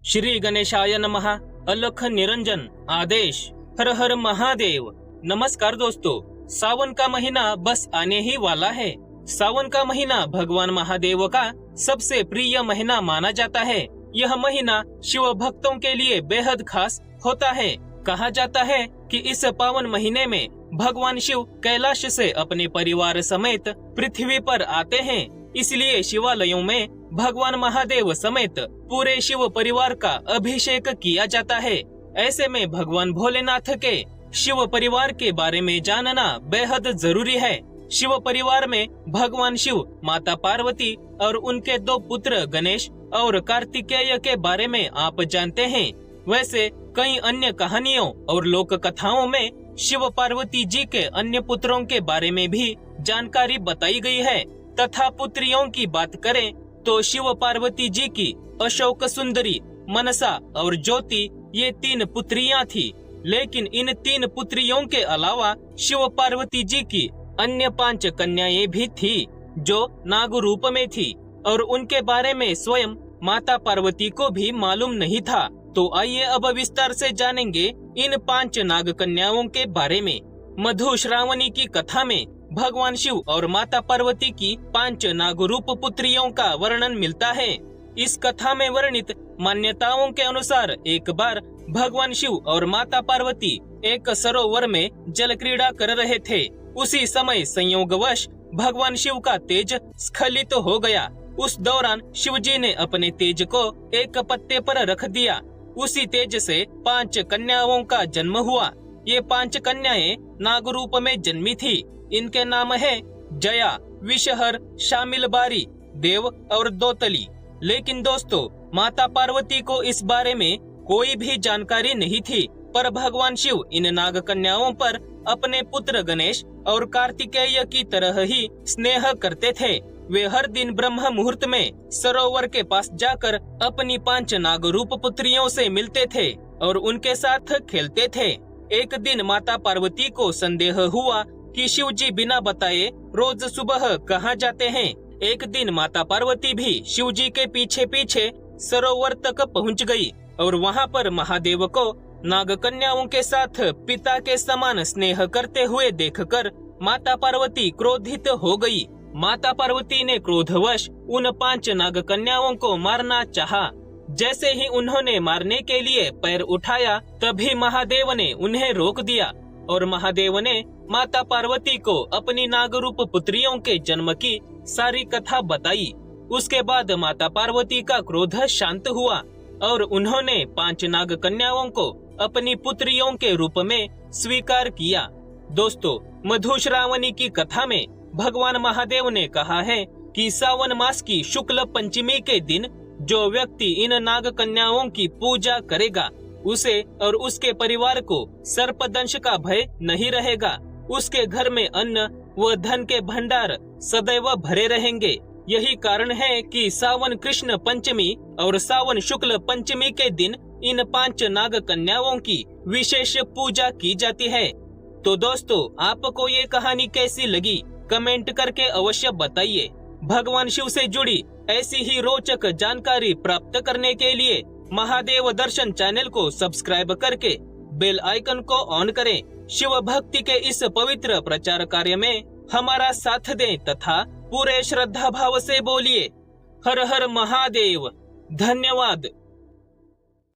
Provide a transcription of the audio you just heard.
श्री गणेशाय नमः। अलख निरंजन आदेश। हर हर महादेव। नमस्कार दोस्तों, सावन का महीना बस आने ही वाला है। सावन का महीना भगवान महादेव का सबसे प्रिय महीना माना जाता है। यह महीना शिव भक्तों के लिए बेहद खास होता है। कहा जाता है कि इस पावन महीने में भगवान शिव कैलाश से अपने परिवार समेत पृथ्वी पर आते हैं। इसलिए शिवालयों में भगवान महादेव समेत पूरे शिव परिवार का अभिषेक किया जाता है। ऐसे में भगवान भोलेनाथ के शिव परिवार के बारे में जानना बेहद जरूरी है। शिव परिवार में भगवान शिव, माता पार्वती और उनके दो पुत्र गणेश और कार्तिकेय के बारे में आप जानते हैं। वैसे कई अन्य कहानियों और लोक कथाओं में शिव पार्वती जी के अन्य पुत्रों के बारे में भी जानकारी बताई गई है। तथा पुत्रियों की बात करें तो शिव पार्वती जी की अशोक सुंदरी, मनसा और ज्योति ये 3 पुत्रियां थी। लेकिन इन 3 पुत्रियों के अलावा शिव पार्वती जी की अन्य 5 कन्याएं भी थी जो नाग रूप में थी और उनके बारे में स्वयं माता पार्वती को भी मालूम नहीं था। तो आइए अब विस्तार से जानेंगे इन 5 नाग कन्याओं के बारे में। मधु श्रावणी की कथा में भगवान शिव और माता पार्वती की 5 नागरूप पुत्रियों का वर्णन मिलता है। इस कथा में वर्णित मान्यताओं के अनुसार एक बार भगवान शिव और माता पार्वती एक सरोवर में जल क्रीड़ा कर रहे थे। उसी समय संयोगवश भगवान शिव का तेज स्खलित हो गया। उस दौरान शिव जी ने अपने तेज को एक पत्ते पर रख दिया। उसी तेज से 5 कन्याओं का जन्म हुआ। ये 5 कन्याएं नाग रूप में जन्मी थी। इनके नाम है जया, विषहर, शामिलबारी, देव और दोतली। लेकिन दोस्तों, माता पार्वती को इस बारे में कोई भी जानकारी नहीं थी। पर भगवान शिव इन नाग कन्याओं पर अपने पुत्र गणेश और कार्तिकेय की तरह ही स्नेह करते थे। वे हर दिन ब्रह्म मुहूर्त में सरोवर के पास जाकर अपनी 5 नागरूप पुत्रियों से मिलते थे और उनके साथ खेलते थे। एक दिन माता पार्वती को संदेह हुआ कि शिव जी बिना बताए रोज सुबह कहाँ जाते हैं। एक दिन माता पार्वती भी शिव जी के पीछे पीछे सरोवर तक पहुँच गई और वहाँ पर महादेव को नाग कन्याओं के साथ पिता के समान स्नेह करते हुए देखकर माता पार्वती क्रोधित हो गई। माता पार्वती ने क्रोधवश उन 5 नाग कन्याओं को मारना चाहा। जैसे ही उन्होंने मारने के लिए पैर उठाया तभी महादेव ने उन्हें रोक दिया और महादेव ने माता पार्वती को अपनी नागरूप पुत्रियों के जन्म की सारी कथा बताई। उसके बाद माता पार्वती का क्रोध शांत हुआ और उन्होंने 5 नाग कन्याओं को अपनी पुत्रियों के रूप में स्वीकार किया। दोस्तों, मधु श्रावणी की कथा में भगवान महादेव ने कहा है कि सावन मास की शुक्ल पंचमी के दिन जो व्यक्ति इन नाग कन्याओं की पूजा करेगा उसे और उसके परिवार को सर्पदंश का भय नहीं रहेगा। उसके घर में अन्न व धन के भंडार सदैव भरे रहेंगे। यही कारण है कि सावन कृष्ण पंचमी और सावन शुक्ल पंचमी के दिन इन 5 नाग कन्याओं की विशेष पूजा की जाती है। तो दोस्तों, आपको ये कहानी कैसी लगी कमेंट करके अवश्य बताइए। भगवान शिव से जुड़ी ऐसी ही रोचक जानकारी प्राप्त करने के लिए महादेव दर्शन चैनल को सब्सक्राइब करके बेल आइकन को ऑन करें। शिव भक्ति के इस पवित्र प्रचार कार्य में हमारा साथ दें तथा पूरे श्रद्धा भाव से बोलिए हर हर महादेव। धन्यवाद।